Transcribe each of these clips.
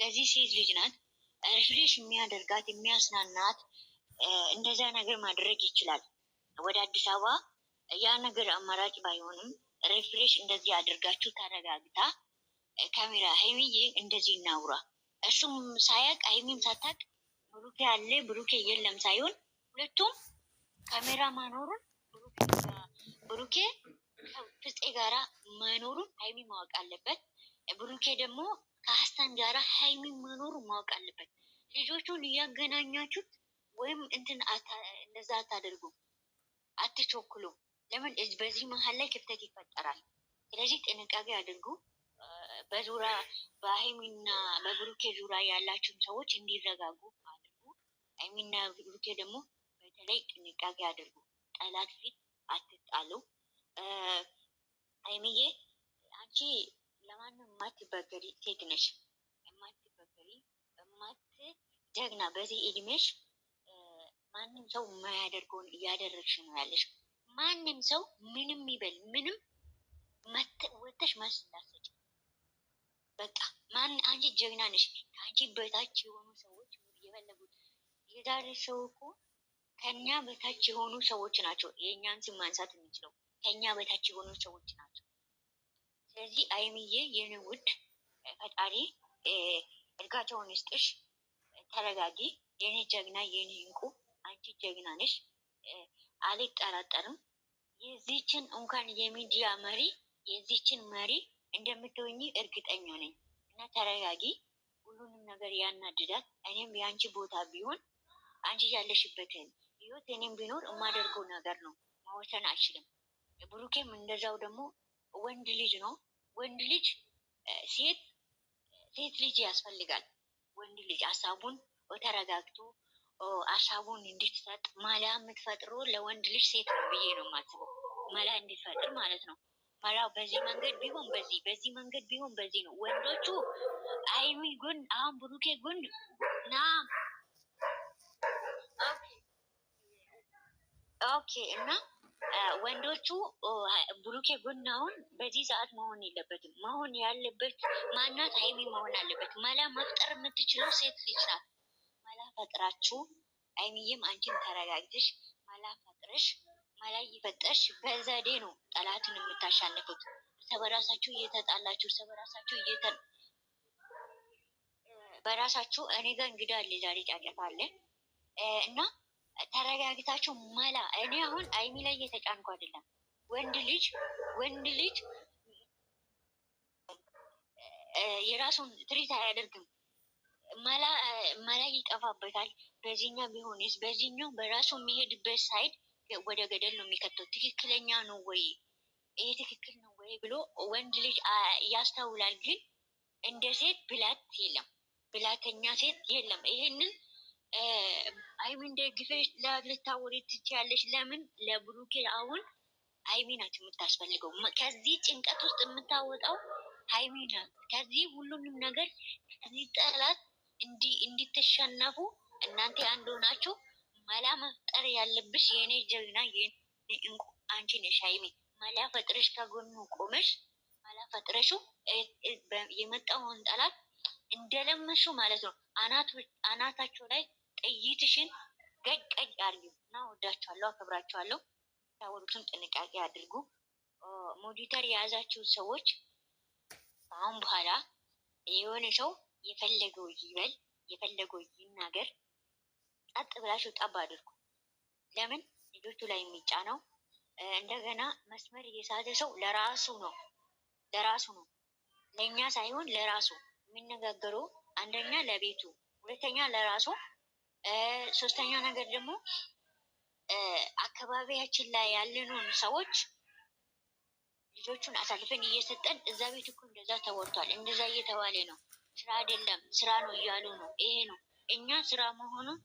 ለዚህ ሴት ልጅ ናት ሪፍሬሽ የሚያደርጋት የሚያስናናት እንደዛ ነገር ማድረግ ይችላል። ወደ አዲስ አበባ ያ ነገር አማራጭ ባይሆንም ሪፍሬሽ እንደዚህ አድርጋችሁ ተረጋግታ ካሜራ ሀይሚዬ እንደዚህ እናውራ፣ እሱም ሳያቅ ሀይሚም ሳታቅ ብሩኬ አለ ብሩኬ የለም ሳይሆን ሁለቱም ካሜራ ማኖሩን ብሩኬ ከፍፄ ጋራ መኖሩን ሀይሚ ማወቅ አለበት። ብሩኬ ደግሞ ከሀስታን ጋራ ሀይሚ መኖሩን ማወቅ አለበት። ልጆቹን እያገናኛችሁት ወይም እንደዛ አታደርጉ፣ አትቾክሉ። ለምን በዚህ መሀል ላይ ክፍተት ይፈጠራል። ስለዚህ ጥንቃቄ አድርጉ። በዙራ በሀይሚና በብሩኬ ዙራ ያላችሁን ሰዎች እንዲረጋጉ አድርጉ። ሀይሚና ብሩኬ ደግሞ በተለይ ጥንቃቄ አድርጉ። ጠላት ፊት አትጣሉ። ሀይሚዬ አንቺ ለማንም የማትበገሪ ሴት ነሽ። የማትበገሪ ጀግና። በዚህ እድሜሽ ማንም ሰው የማያደርገውን እያደረግሽ ነው ያለሽ። ማንም ሰው ምንም ይበል ምንም ወተሽ መልስ እንዳትሰጪ። በቃ አንቺ ጀግና ነሽ። ከአንቺ በታች የሆኑ ሰዎች የፈለጉት የዛሬ ሰው እኮ ከኛ በታች የሆኑ ሰዎች ናቸው የእኛን ስም ማንሳት የሚችለው ከኛ በታች የሆኑ ሰዎች ናቸው። ስለዚህ አይምዬ የኔ ውድ ፈጣሪ እርጋታውን ይስጥሽ። ተረጋጊ የኔ ጀግና የኔ እንቁ። አንቺ ጀግና ነሽ አልጠራጠርም። የዚችን እንኳን የሚዲያ መሪ የዚችን መሪ እንደምትሆኚ እርግጠኛ ነኝ። እና ተረጋጊ። ሁሉንም ነገር ያናድዳል። እኔም የአንቺ ቦታ ቢሆን አንቺ ያለሽበትን ህይወት እኔም ቢኖር የማደርገው ነገር ነው። መወሰን አልችልም። ብሩኬም እንደዛው ደግሞ ወንድ ልጅ ነው። ወንድ ልጅ ሴት ልጅ ያስፈልጋል። ወንድ ልጅ ሀሳቡን ተረጋግቶ ሀሳቡን እንዲትሰጥ መላ የምትፈጥሮ ለወንድ ልጅ ሴት ነው ብዬ ነው የማስበው። መላ እንዲፈጥር ማለት ነው። መላው በዚህ መንገድ ቢሆን በዚህ መንገድ ቢሆን በዚህ ነው። ወንዶቹ አይሚ ጎን አሁን ብሩኬ ጎን ና ኦኬ እና ወንዶቹ ብሩኬ ጎናውን በዚህ ሰዓት መሆን የለበትም። መሆን ያለበት ማናት? ሀይሚ መሆን አለበት። መላ መፍጠር የምትችለው ሴት ልጅ ናት። መላ ፈጥራችሁ ሀይሚዬም አንቺን ተረጋግተሽ መላ ፈጥረሽ መላ እየፈጠርሽ በዘዴ ነው ጠላትን የምታሻንፉት። በራሳችሁ እየተጣላችሁ በራሳችሁ እኔ ጋር እንግዳ አለ ዛሬ ጫጨታ አለ እና ተረጋግታችሁ መላ እኔ አሁን አይሚ ላይ እየተጫንኩ አይደለም። ወንድ ልጅ የራሱን ትሪት አያደርግም። መላ ይጠፋበታል። በዚህኛው ቢሆንስ በዚህኛው በራሱ የሚሄድበት ሳይድ ወደ ገደል ነው የሚከተው። ትክክለኛ ነው ወይ ይሄ ትክክል ነው ወይ ብሎ ወንድ ልጅ ያስተውላል። ግን እንደ ሴት ብላት የለም፣ ብላተኛ ሴት የለም። ይሄንን አይሚን ደግፈሽ ልታወሪ ትችያለሽ። ለምን ለብሩኬ አሁን ሀይሚ ናት የምታስፈልገው። ከዚህ ጭንቀት ውስጥ የምታወጣው ሀይሚ ናት። ከዚህ ሁሉንም ነገር ከዚህ ጠላት እንዲተሸነፉ እናንተ አንድ ሆናችሁ መላ መፍጠር ያለብሽ የኔ ጀግና የኔ እንቁ አንቺ ነሽ ሀይሚ። መላ ፈጥረሽ ከጎኑ ቆመሽ መላ ፈጥረሹ የመጣውን ጠላት እንደለመሹ ማለት ነው አናታቸው ላይ ጥይትሽን ገጭ አድርጊው እና ወዳችኋለሁ፣ አከብራችኋለሁ። ታወሩትን ጥንቃቄ አድርጉ። ሞዲተር የያዛችሁ ሰዎች አሁን በኋላ የሆነ ሰው የፈለገው ይበል የፈለገው ይናገር፣ ጸጥ ብላችሁ ጠብ አድርጉ። ለምን ልጆቹ ላይ የሚጫነው እንደገና መስመር የሳተ ሰው ለራሱ ነው ለእኛ ሳይሆን ለራሱ የሚነጋገረው አንደኛ ለቤቱ፣ ሁለተኛ ለራሱ፣ ሶስተኛ ነገር ደግሞ አካባቢያችን ላይ ያለንን ሰዎች ልጆቹን አሳልፈን እየሰጠን እዛ ቤት እኮ እንደዛ ተወርቷል፣ እንደዛ እየተባለ ነው፣ ስራ አይደለም ስራ ነው እያሉ ነው። ይሄ ነው እኛ ስራ መሆኑን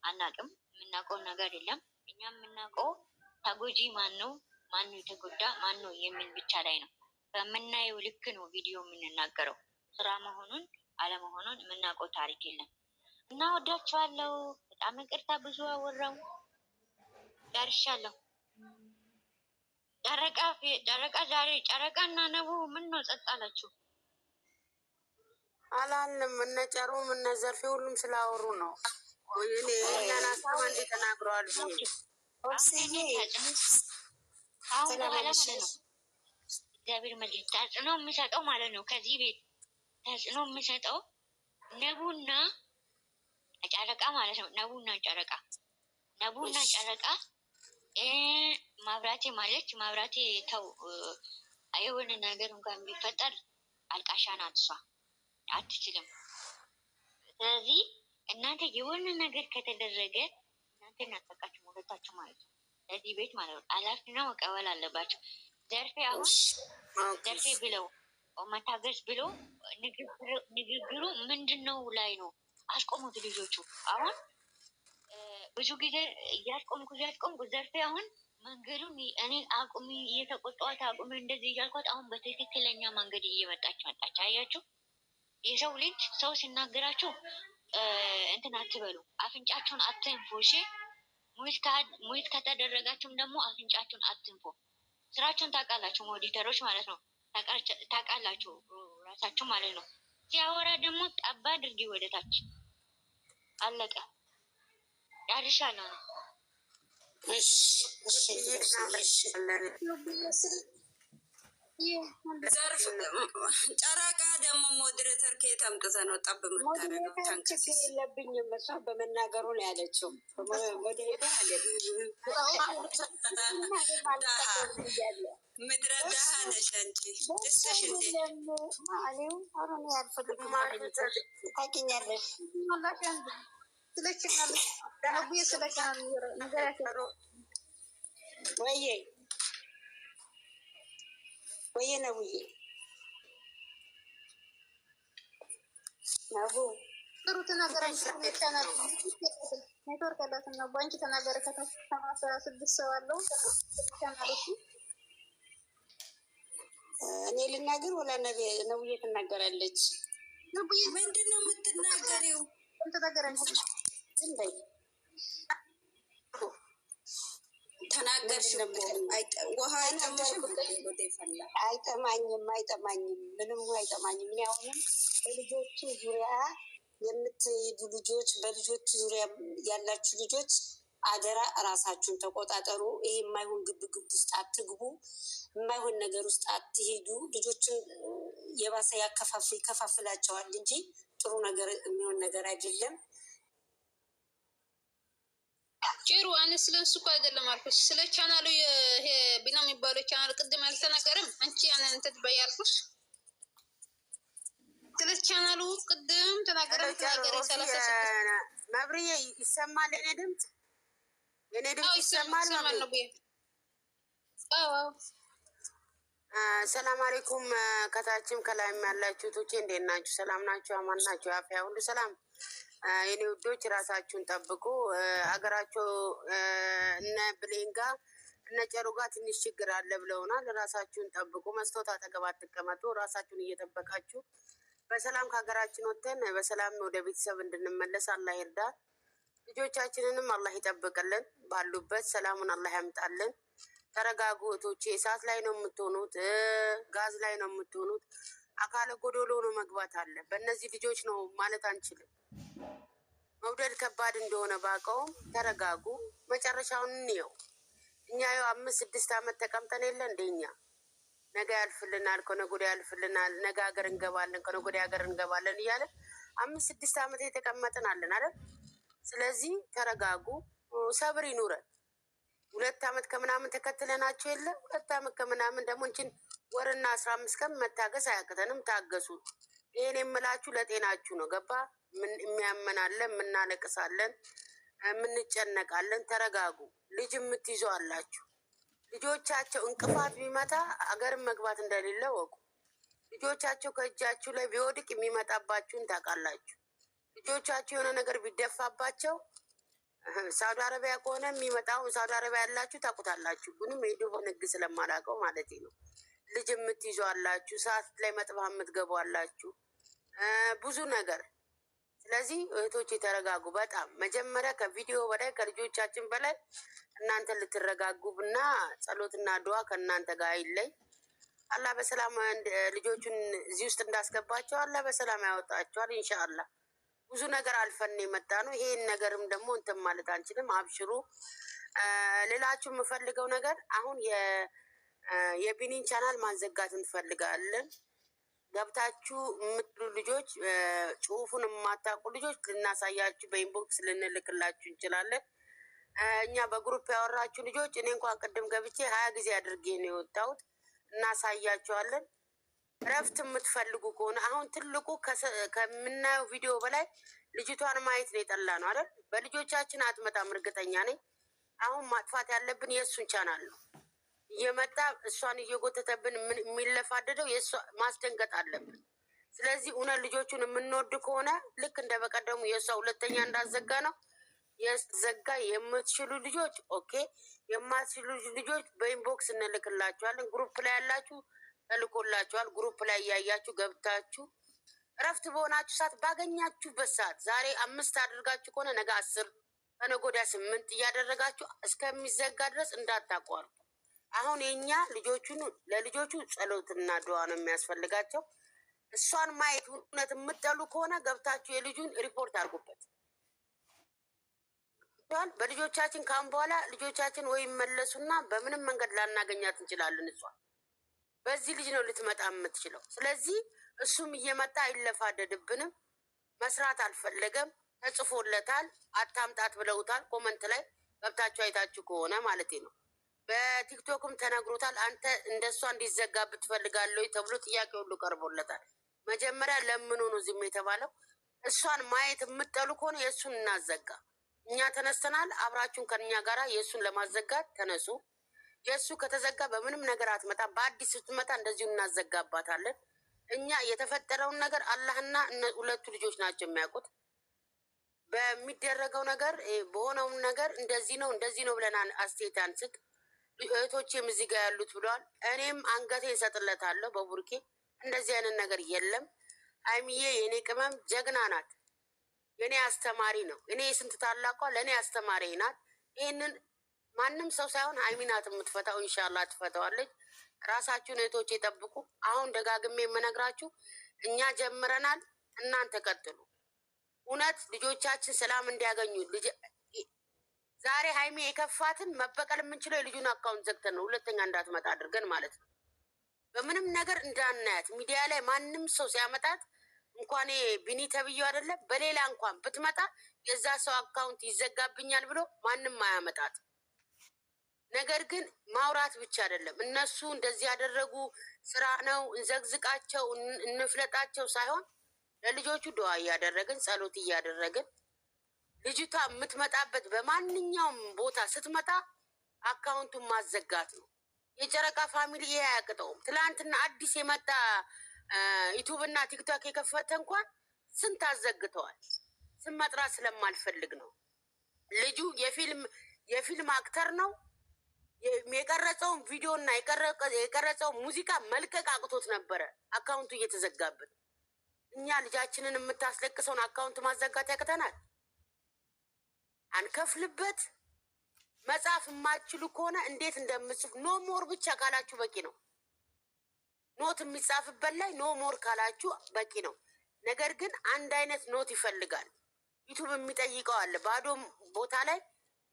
አናቅም። የምናውቀው ነገር የለም። እኛ የምናውቀው ተጎጂ ማን ነው የተጎዳ ማን ነው የሚል ብቻ ላይ ነው። በምናየው ልክ ነው ቪዲዮ የምንናገረው። ስራ መሆኑን አለመሆኑን የምናውቀው ታሪክ የለም። እና ወዳችኋለሁ። በጣም ይቅርታ ብዙ አወራው። ጨርሻለሁ። ጨረቃ ዛሬ ጨረቃ እና ነቡ ምን ነው ጸጥ አላችሁ? አላልንም። እነ ጨሩም እነ ዘርፌ ሁሉም ስላወሩ ነው። እኔ እኛን አስማ እንዴ ተናግረዋል ብዬ አሁን በኋላ ማለት ነው እግዚአብሔር ይመስገን ተጽዕኖ የሚሰጠው ማለት ነው። ከዚህ ቤት ተጽዕኖ የሚሰጠው ነቡና ጨረቃ ማለት ነው። ነቡና ጨረቃ ማብራቴ ማለች ማብራቴ ተው የሆነ ነገር እንኳን ቢፈጠር አልቃሻ ናት እሷ አትችልም። ስለዚህ እናንተ የሆነ ነገር ከተደረገ እናንተ እናጠቃችሁ ሁለታችሁ ማለት ነው። ለዚህ ቤት ማለት ነው ኃላፊነት መቀበል አለባቸው። ዘርፌ አሁን ዘርፌ ብለው መታገስ ብሎ ንግግሩ ምንድን ነው ላይ ነው አስቆሙት ልጆቹ። አሁን ብዙ ጊዜ እያስቆምኩ ዘርፌ አሁን መንገዱን እኔ አቁሚ እየተቆጣኋት አቁሚ እንደዚህ እያልኳት አሁን በትክክለኛ መንገድ እየመጣች መጣች። አያችሁ የሰው ልጅ ሰው ሲናገራችሁ እንትን አትበሉ፣ አፍንጫችሁን አትንፉ። እሺ ሙይት ከተደረጋችሁም ደግሞ አፍንጫችሁን አትንፉ። ስራችሁን ታውቃላችሁ፣ ኦዲተሮች ማለት ነው ታውቃላችሁ ራሳችሁ ማለት ነው። ሲያወራ ደግሞ ጠባ አድርጊ ወደታች። አለቀ። ጨርሻለሁ ነው። ጨረቃ ደግሞ ሞዴሬተር ከየት አምጥተህ ነው ጠብ የምታደርገው? ተንከሲስ የለብኝም እሷ በመናገሩ ነው ያለችው። ምድረ ደሃ ነሽ አንቺ። ደስተሽ እንዴ? ታውቂኛለሽ ወይዬ ወይዬ ነውዬ ነቡ ጥሩ ተናገራለች። ኔትወርክ ያላት ነው። በአንቺ ተናገረ ከታች 6 ሰው አለው ቻናሎች። እኔ ልናገር ወላ ነብዬ ትናገራለች? ነብዬ ምንድን ነው የምትናገሪው? ተናገራለች። ዝም በይ ተናገርሽ። ውሃ አይጠማኝም፣ ምንም አይጠማኝም። እኔ አሁንም በልጆቹ ዙሪያ የምትሄዱ ልጆች፣ በልጆቹ ዙሪያ ያላችሁ ልጆች አደራ እራሳችሁን ተቆጣጠሩ። ይሄ የማይሆን ግብግብ ውስጥ አትግቡ፣ የማይሆን ነገር ውስጥ አትሄዱ። ልጆችን የባሰ ይከፋፍላቸዋል እንጂ ጥሩ ነገር የሚሆን ነገር አይደለም። ጭሩ አነ ስለ እሱ እኮ አይደለም አልኩሽ። ስለ ቻናሉ ይሄ ቢና የሚባለው ቻናል ቅድም አልተናገርም። አንቺ ያነ እንትን ትበያልኩሽ። ስለ ቻናሉ ቅድም ተናገረ። 36 መብርዬ ይሰማል? የኔ ድምፅ ይሰማል? ነው ብዬ ሰላም አለይኩም። ከታችም ከላይም ያላችሁ ቶቼ እንዴት ናችሁ? ሰላም ናችሁ? አማን ናችሁ? አፍያ ሁሉ ሰላም? የኔ ውዶች ራሳችሁን ጠብቁ። ሀገራቸው እነ ብሌን ጋ እነ ጨሩ ጋ ትንሽ ችግር አለ ብለውናል። ራሳችሁን ጠብቁ። መስታወት አጠገብ አትቀመጡ። ራሳችሁን እየጠበቃችሁ በሰላም ከሀገራችን ወጥተን በሰላም ወደ ቤተሰብ እንድንመለስ አላህ ይርዳል። ልጆቻችንንም አላህ ይጠብቅልን። ባሉበት ሰላሙን አላህ ያምጣልን። ተረጋጉ እህቶቼ። እሳት ላይ ነው የምትሆኑት፣ ጋዝ ላይ ነው የምትሆኑት። አካለ ጎዶሎ ነው መግባት አለ። በእነዚህ ልጆች ነው ማለት አንችልም። መውደድ ከባድ እንደሆነ ባውቀውም ተረጋጉ። መጨረሻውን እንየው። እኛ ያው 5-6 ዓመት ተቀምጠን የለ እንደኛ ነገ ያልፍልናል፣ ከነገ ወዲያ ያልፍልናል፣ ነገ ሀገር እንገባለን፣ ከነገ ወዲያ ሀገር እንገባለን እያለ 5-6 ዓመት የተቀመጥን አለን አይደል? ስለዚህ ተረጋጉ፣ ሰብር ይኑረን። 2 ዓመት ከምናምን ተከትለናቸው የለ 2 ዓመት ከምናምን ደግሞ እንችን ወርና 15 ቀን መታገስ አያቅተንም። ታገሱ። ይህን የምላችሁ ለጤናችሁ ነው። ገባ? የሚያመናለን፣ የምናለቅሳለን፣ የምንጨነቃለን። ተረጋጉ። ልጅ የምትይዙ አላችሁ። ልጆቻቸው እንቅፋት ቢመታ አገርን መግባት እንደሌለ ወቁ። ልጆቻቸው ከእጃችሁ ላይ ቢወድቅ የሚመጣባችሁን ታውቃላችሁ። ልጆቻቸው የሆነ ነገር ቢደፋባቸው ሳውዲ አረቢያ ከሆነ የሚመጣው ሳውዲ አረቢያ ያላችሁ ታውቁታላችሁ። ምንም የድሮን ሕግ ስለማላውቀው ማለት ነው። ልጅ የምትይዙ አላችሁ፣ ሰዓት ላይ መጥባህ የምትገቡ አላችሁ፣ ብዙ ነገር። ስለዚህ እህቶች የተረጋጉ። በጣም መጀመሪያ ከቪዲዮ በላይ ከልጆቻችን በላይ እናንተ ልትረጋጉ እና ጸሎትና ድዋ ከእናንተ ጋር አይለይ። አላህ በሰላም ልጆቹን እዚህ ውስጥ እንዳስገባቸው አላህ በሰላም ያወጣቸዋል ኢንሻአላህ። ብዙ ነገር አልፈን የመጣ ነው። ይሄን ነገርም ደግሞ እንትን ማለት አንችልም። አብሽሩ። ሌላችሁ የምፈልገው ነገር አሁን የቢኒን ቻናል ማዘጋት እንፈልጋለን። ገብታችሁ የምትሉ ልጆች፣ ጽሁፉን የማታውቁ ልጆች ልናሳያችሁ በኢንቦክስ ልንልክላችሁ እንችላለን። እኛ በግሩፕ ያወራችሁ ልጆች እኔ እንኳን ቅድም ገብቼ 20 ጊዜ አድርጌ ነው የወጣሁት። እናሳያቸዋለን። እረፍት የምትፈልጉ ከሆነ አሁን ትልቁ ከምናየው ቪዲዮ በላይ ልጅቷን ማየት ነው የጠላ ነው አይደል? በልጆቻችን አትመጣም እርግጠኛ ነኝ። አሁን ማጥፋት ያለብን የእሱን ቻናል ነው። እየመጣ እሷን እየጎተተብን የሚለፋደደው የእሷ ማስደንገጥ አለብን። ስለዚህ እውነት ልጆቹን የምንወድ ከሆነ ልክ እንደ በቀደሙ የእሷ ሁለተኛ እንዳዘጋ ነው የዘጋ የምትችሉ ልጆች ኦኬ፣ የማትችሉ ልጆች በኢንቦክስ እንልክላችኋለን። ግሩፕ ላይ ያላችሁ ተልኮላችኋል። ግሩፕ ላይ እያያችሁ ገብታችሁ እረፍት በሆናችሁ ሰዓት ባገኛችሁበት ሰዓት ዛሬ 5 አድርጋችሁ ከሆነ ነገ 10 ከነገ ወዲያ 8 እያደረጋችሁ እስከሚዘጋ ድረስ እንዳታቋርጡ። አሁን የኛ ለልጆቹ ጸሎትና ድዋ ነው የሚያስፈልጋቸው። እሷን ማየት እውነት የምጠሉ ከሆነ ገብታችሁ የልጁን ሪፖርት አድርጉበት። በልጆቻችን ካሁን በኋላ ልጆቻችን ወይ መለሱና በምንም መንገድ ላናገኛት እንችላለን። እሷ በዚህ ልጅ ነው ልትመጣ የምትችለው። ስለዚህ እሱም እየመጣ አይለፋደድብንም። መስራት አልፈለገም፣ ተጽፎለታል፣ አታምጣት ብለውታል። ኮመንት ላይ ገብታችሁ አይታችሁ ከሆነ ማለት ነው። በቲክቶክም ተነግሮታል። አንተ እንደሷ እንዲዘጋ ብትፈልጋለሁ ተብሎ ጥያቄ ሁሉ ቀርቦለታል። መጀመሪያ ለምኑ ነው ዝም የተባለው? እሷን ማየት የምጠሉ ከሆነ የእሱን እናዘጋ። እኛ ተነስተናል። አብራችሁን ከኛ ጋራ የእሱን ለማዘጋት ተነሱ። የእሱ ከተዘጋ በምንም ነገር አትመጣም። በአዲስ ስትመጣ እንደዚሁ እናዘጋባታለን። እኛ የተፈጠረውን ነገር አላህና ሁለቱ ልጆች ናቸው የሚያውቁት። በሚደረገው ነገር በሆነውም ነገር እንደዚህ ነው ብለን አስተያየት አንስጥ። እህቶቼም እዚህ ጋር ያሉት ብለዋል። እኔም አንገቴ እንሰጥለታለሁ በቡርኬ። እንደዚህ አይነት ነገር የለም። አይሚዬ የኔ ቅመም ጀግና ናት። የኔ አስተማሪ ነው። እኔ የስንት ታላቋ ለእኔ አስተማሪ ናት። ይህንን ማንም ሰው ሳይሆን አይሚናት የምትፈታው። ኢንሻላህ ትፈታዋለች። ራሳችሁን እህቶቼ ጠብቁ። አሁን ደጋግሜ የምነግራችሁ እኛ ጀምረናል፣ እናንተ ቀጥሉ። እውነት ልጆቻችን ሰላም እንዲያገኙ ዛሬ ሀይሚ የከፋትን መበቀል የምንችለው የልጁን አካውንት ዘግተን ነው። ሁለተኛ እንዳትመጣ አድርገን ማለት ነው። በምንም ነገር እንዳናያት ሚዲያ ላይ ማንም ሰው ሲያመጣት እንኳን ቢኒ ተብዬው አይደለም በሌላ እንኳን ብትመጣ የዛ ሰው አካውንት ይዘጋብኛል ብሎ ማንም አያመጣት። ነገር ግን ማውራት ብቻ አይደለም። እነሱ እንደዚህ ያደረጉ ስራ ነው እንዘግዝቃቸው እንፍለጣቸው ሳይሆን ለልጆቹ ድዋ እያደረግን ጸሎት እያደረግን ልጅቷ የምትመጣበት በማንኛውም ቦታ ስትመጣ አካውንቱን ማዘጋት ነው። የጨረቃ ፋሚሊ ይሄ አያቅጠውም። ትላንትና አዲስ የመጣ ዩቱብ እና ቲክቶክ የከፈተ እንኳን ስንት አዘግተዋል። ስም መጥራት ስለማልፈልግ ነው። ልጁ የፊልም አክተር ነው። የቀረጸውን ቪዲዮ እና የቀረጸውን ሙዚቃ መልቀቅ አቅቶት ነበረ አካውንቱ እየተዘጋብን። እኛ ልጃችንን የምታስለቅሰውን አካውንት ማዘጋት ያቅተናል? አንከፍልበት። መጽሐፍ የማትችሉ ከሆነ እንዴት እንደምጽፍ ኖ ሞር ብቻ ካላችሁ በቂ ነው። ኖት የሚጻፍበት ላይ ኖ ሞር ካላችሁ በቂ ነው። ነገር ግን አንድ አይነት ኖት ይፈልጋል። ዩቱብ የሚጠይቀው አለ። ባዶ ቦታ ላይ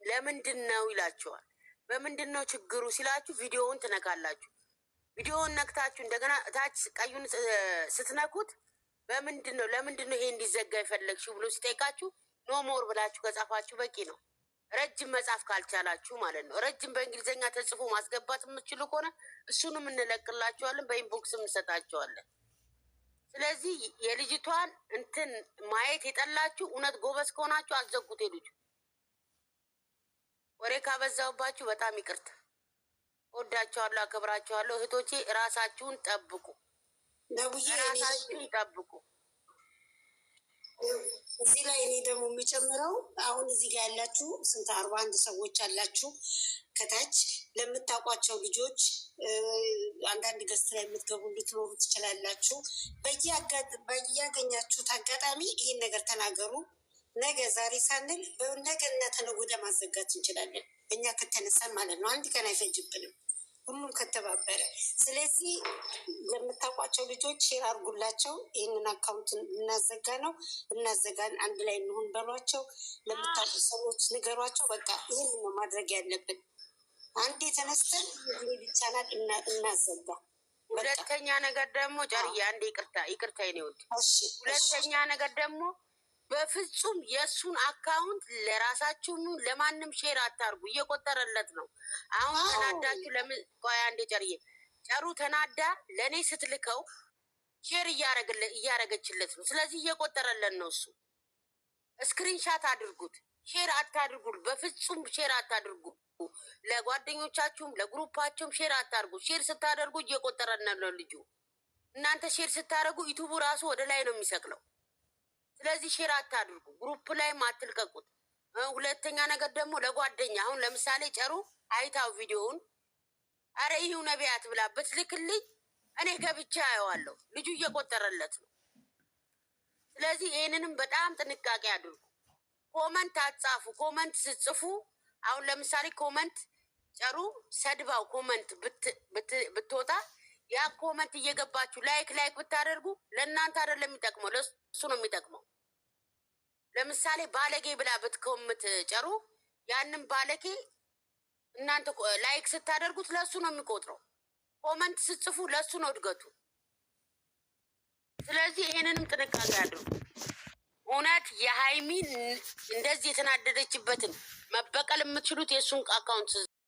ለምንድን ነው ይላችኋል። በምንድን ነው ችግሩ ሲላችሁ ቪዲዮውን ትነካላችሁ። ቪዲዮውን ነክታችሁ እንደገና ታች ቀዩን ስትነኩት ለምንድን ነው ይሄ እንዲዘጋ የፈለግሽው ብሎ ሲጠይቃችሁ ኖ ሞር ብላችሁ ከጻፋችሁ በቂ ነው። ረጅም መጻፍ ካልቻላችሁ ማለት ነው። ረጅም በእንግሊዝኛ ተጽፎ ማስገባት የምትችሉ ከሆነ እሱንም እንለቅላችኋለን፣ በኢንቦክስ እንሰጣችኋለን። ስለዚህ የልጅቷን እንትን ማየት የጠላችሁ እውነት ጎበዝ ከሆናችሁ አዘጉት። ልጁ ወሬ ካበዛውባችሁ በጣም ይቅርታ። ወዳችኋለሁ፣ አከብራችኋለሁ። እህቶቼ ራሳችሁን ጠብቁ፣ ራሳችሁን ጠብቁ። እዚህ ላይ እኔ ደግሞ የሚጨምረው አሁን እዚህ ጋር ያላችሁ ስንት 41 ሰዎች አላችሁ። ከታች ለምታውቋቸው ልጆች አንዳንድ ገስት ላይ የምትገቡ ልትኖሩ ትችላላችሁ። በያገኛችሁት አጋጣሚ ይህን ነገር ተናገሩ። ነገ ዛሬ ሳንል ነገ እና ተነገ ወዲያ ማዘጋት እንችላለን። እኛ ከተነሳን ማለት ነው። አንድ ቀን አይፈጅብንም። ሁሉም ከተባበረ። ስለዚህ ለምታውቋቸው ልጆች ሼር አድርጉላቸው። ይህንን አካውንት እናዘጋ ነው እናዘጋን፣ አንድ ላይ እንሁን በሏቸው። ለምታውቁ ሰዎች ንገሯቸው። በቃ ይህን ነው ማድረግ ያለብን። አንድ የተነስተን ቻናል እናዘጋ። ሁለተኛ ነገር ደግሞ ጨርዬ አንድ ይቅርታ ይኔውድ ሁለተኛ ነገር ደግሞ በፍጹም የእሱን አካውንት ለራሳችሁ ለማንም ሼር አታርጉ። እየቆጠረለት ነው። አሁን ተናዳችሁ ለምን ቆይ አንዴ ጨርዬ ጨሩ ተናዳ ለእኔ ስትልከው ሼር እያረገችለት ነው። ስለዚህ እየቆጠረለት ነው። እሱ ስክሪንሻት አድርጉት። ሼር አታድርጉ። በፍጹም ሼር አታድርጉ። ለጓደኞቻችሁም ለግሩፓቸውም ሼር አታርጉ። ሼር ስታደርጉ እየቆጠረን ነው ልጁ። እናንተ ሼር ስታደርጉ ዩቱቡ ራሱ ወደ ላይ ነው የሚሰቅለው። ስለዚህ ሼር አታድርጉ። ግሩፕ ላይም አትልቀቁት። ሁለተኛ ነገር ደግሞ ለጓደኛ አሁን ለምሳሌ ጨሩ አይታው ቪዲዮውን አረ ይሁ ነቢያት ብላ ብትልክልኝ እኔ ገብቻ አየዋለሁ። ልጁ እየቆጠረለት ነው። ስለዚህ ይህንንም በጣም ጥንቃቄ አድርጉ። ኮመንት አትጻፉ። ኮመንት ስትጽፉ አሁን ለምሳሌ ኮመንት ጨሩ ሰድባው ኮመንት ብትወጣ ያ ኮመንት እየገባችሁ ላይክ ብታደርጉ ለእናንተ አይደለም የሚጠቅመው፣ ለሱ ነው የሚጠቅመው። ለምሳሌ ባለጌ ብላ ብትኮምት ጨሩ ያንን ባለጌ እናንተ ላይክ ስታደርጉት ለሱ ነው የሚቆጥረው። ኮመንት ስትጽፉ ለሱ ነው እድገቱ። ስለዚህ ይሄንንም ጥንቃቄ አድርጉ። እውነት የሃይሚን እንደዚህ የተናደደችበትን መበቀል የምትችሉት የእሱን አካውንት